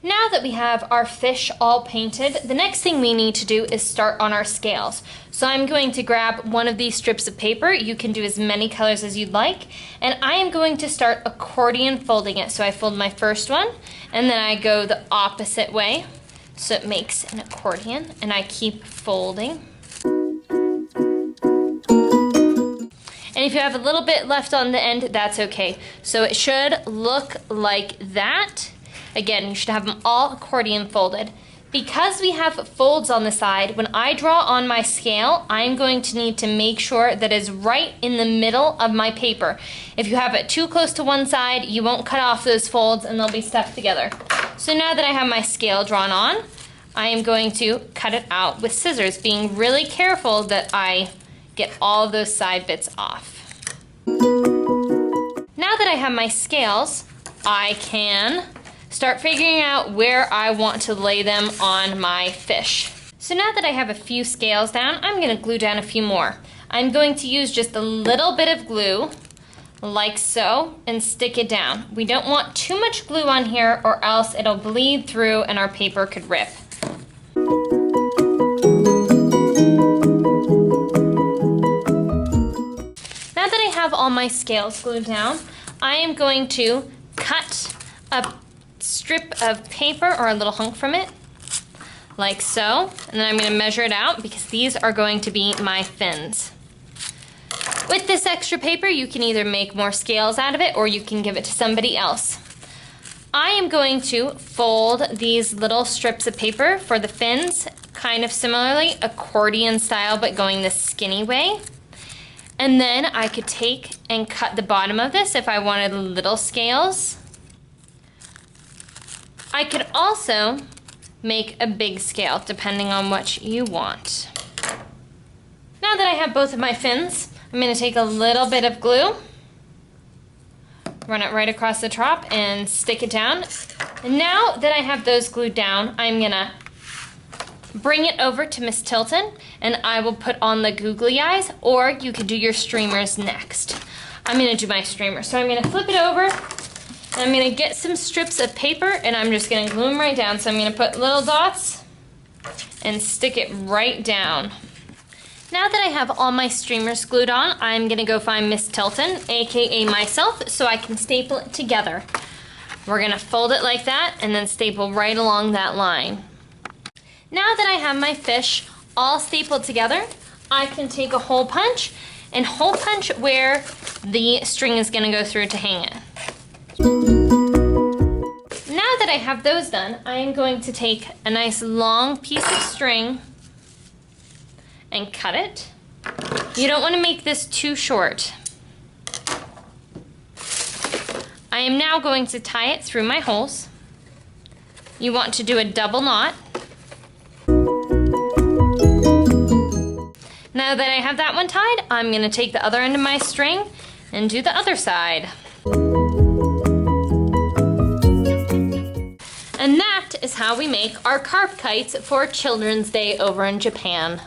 Now that we have our fish all painted, the next thing we need to do is start on our scales. So I'm going to grab one of these strips of paper. You can do as many colors as you'd like. And I am going to start accordion folding it. So I fold my first one, and then I go the opposite way. So it makes an accordion, and I keep folding. And if you have a little bit left on the end, that's okay. So it should look like that. Again, you should have them all accordion folded. Because we have folds on the side, when I draw on my scale, I'm going to need to make sure that it's right in the middle of my paper. If you have it too close to one side, you won't cut off those folds and they'll be stuck together. So now that I have my scale drawn on, I am going to cut it out with scissors, being really careful that I get all of those side bits off. Now that I have my scales, I can start figuring out where I want to lay them on my fish. So now that I have a few scales down, I'm going to glue down a few more. I'm going to use just a little bit of glue, like so, and stick it down. We don't want too much glue on here or else it'll bleed through and our paper could rip. Now that I have all my scales glued down, I am going to cut a strip of paper or a little hunk from it, like so, and then I'm going to measure it out because these are going to be my fins. With this extra paper, you can either make more scales out of it or you can give it to somebody else. I am going to fold these little strips of paper for the fins, kind of similarly, accordion style, but going the skinny way. And then I could take and cut the bottom of this if I wanted little scales. I could also make a big scale, depending on what you want. Now that I have both of my fins, I'm going to take a little bit of glue, run it right across the top, and stick it down. And now that I have those glued down, I'm going to bring it over to Miss Tilton, and I will put on the googly eyes, or you could do your streamers next. I'm going to do my streamers. So I'm going to flip it over. I'm going to get some strips of paper and I'm just going to glue them right down. So I'm going to put little dots and stick it right down. Now that I have all my streamers glued on, I'm going to go find Miss Tilton, aka myself, so I can staple it together. We're going to fold it like that and then staple right along that line. Now that I have my fish all stapled together, I can take a hole punch and hole punch where the string is going to go through to hang it. Now that I have those done, I am going to take a nice long piece of string and cut it. You don't want to make this too short. I am now going to tie it through my holes. You want to do a double knot. Now that I have that one tied, I'm going to take the other end of my string and do the other side. And that is how we make our carp kites for Children's Day over in Japan.